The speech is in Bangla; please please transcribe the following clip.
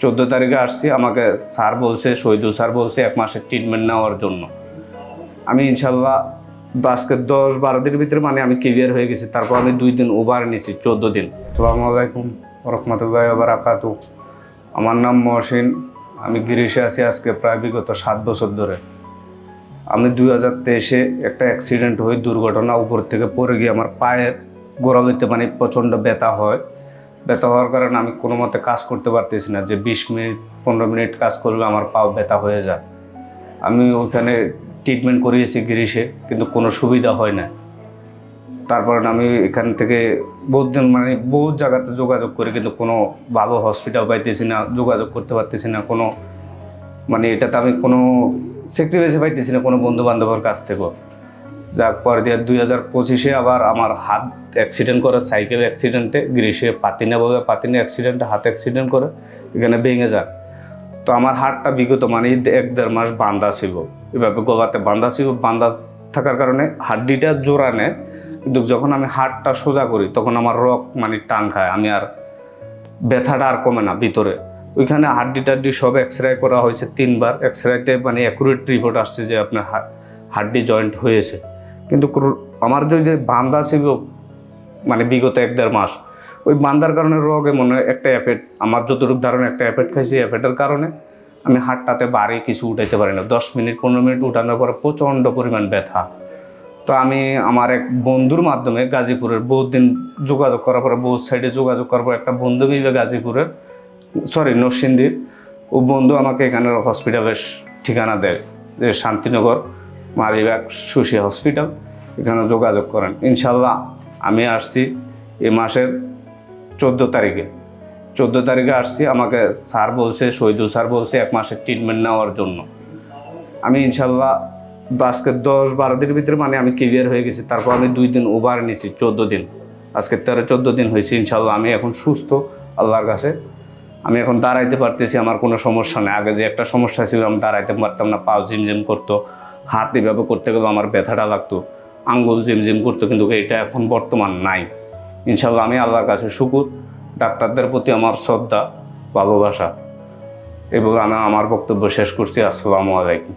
14 তারিখে আসছি, আমাকে স্যার বলছে, শহীদুল স্যার বলছে 1 মাসের ট্রিটমেন্ট নেওয়ার জন্য। আমি ইনশাল্লাহ আজকে 10-12 দিনের ভিতরে মানে আমি ক্লিয়ার হয়ে গেছি। তারপর আমি 2 দিন ওভার নিছি, 14 দিন। আসসালামু আলাইকুম রহমতুল্লাহি ওয়া বারাকাতুহু। আমার নাম মহসিন। আমি গিরিশে আছি আজকে প্রায় বিগত 7 বছর ধরে। আমি 2023-এ একটা অ্যাক্সিডেন্ট হয়ে দুর্ঘটনা, উপর থেকে পড়ে গিয়ে আমার পায়ের গোড়ালিতে মানে প্রচণ্ড ব্যথা হয়। ব্যথা হওয়ার কারণে আমি কোনো মতে কাজ করতে পারতেছি না, যে 20 মিনিট 15 মিনিট কাজ করলে আমার পাও ব্যথা হয়ে যায়। আমি ওইখানে ট্রিটমেন্ট করিয়েছি গিরিশে, কিন্তু কোনো সুবিধা হয় না। তারপর আমি এখান থেকে বহু জায়গাতে যোগাযোগ করি, কিন্তু কোনো ভালো হসপিটাল পাইতেছি না, যোগাযোগ করতে পারতেছি না কোনো, এটাতে আমি কোনো স্যাক্রিফাইস পাইতেছি না কোনো বন্ধু বান্ধবের কাছ থেকেও। যার পর দিয়ে 2025-এ আবার আমার হাত অ্যাক্সিডেন্ট করে, সাইকেল অ্যাক্সিডেন্টে গিরিশে পাতিনে অ্যাক্সিডেন্টে হাত অ্যাক্সিডেন্ট করে এখানে ভেঙে যায়। তো আমার হাতটা বিগত 1-1.5 মাস বাঁধা ছিল, এভাবে গলাতে বাঁধা ছিল। বাঁধা থাকার কারণে হাড্ডিটা জোড়া নেয়, কিন্তু যখন আমি হাতটা সোজা করি তখন আমার রক টান খায়, আমি আর ব্যথাটা আর কমে না ভিতরে। ওইখানে হাড্ডি সব এক্সরে করা হয়েছে 3 বার। এক্সরেতে অ্যাকুরেট রিপোর্ট আসছে যে আপনার হাড্ডি জয়েন্ট হয়েছে, কিন্তু আমার যে বাঁধা ছিল বিগত 1-1.5 মাস, ওই বান্ধার কারণে রোগে মনে হয় একটা এফেক্ট, আমার যতটুকু ধারণা একটা এফেক্ট খাইছি। এফেক্টের কারণে আমি হাতটাতে বাড়ি কিছু উঠাইতে পারি না। 10 মিনিট 15 মিনিট উঠানোর পরে প্রচণ্ড পরিমাণ ব্যথা। তো আমি আমার এক বন্ধুর মাধ্যমে গাজীপুরের, বহুত দিন যোগাযোগ করার পরে, বহুত সাইডে যোগাযোগ করার পর একটা বন্ধু মিলে গাজীপুরের নরসিংদীর, ও বন্ধু আমাকে এখানের হসপিটালের ঠিকানা দেয়, যে শান্তিনগর মালিবাগ সুশি হসপিটাল, এখানে যোগাযোগ করেন। ইনশাল্লাহ আমি আসছি এই মাসের 14 তারিখে আসছি। আমাকে স্যার বলছে, শহীদুল স্যার বলছে 1 মাসের ট্রিটমেন্ট নেওয়ার জন্য। আমি ইনশাল্লাহ আজকে 10-12 দিনের ভিতরে আমি ক্লিয়ার হয়ে গেছি। তারপর আমি 2 দিন ওভার নিছি, 14 দিন। আজকে 13-14 দিন হয়েছে। ইনশাল্লাহ আমি এখন সুস্থ আল্লাহর কাছে। আমি এখন দাঁড়াইতে পারতেছি, আমার কোনো সমস্যা নেই। আগে যে একটা সমস্যা ছিল, আমি দাঁড়াইতে পারতাম না, পাও ঝিমঝিম করতো, হাত এভাবে করতে গেলেও আমার ব্যথাটা লাগতো, আঙ্গুল ঝিমঝিম করতো, কিন্তু এটা এখন বর্তমান নাই। ইনশাল্লাহ আমি আল্লাহর কাছে শুকুর। ডাক্তারদের প্রতি আমার শ্রদ্ধা, ভালোবাসা। এবং আমি আমার বক্তব্য শেষ করছি। আসসালামু আলাইকুম।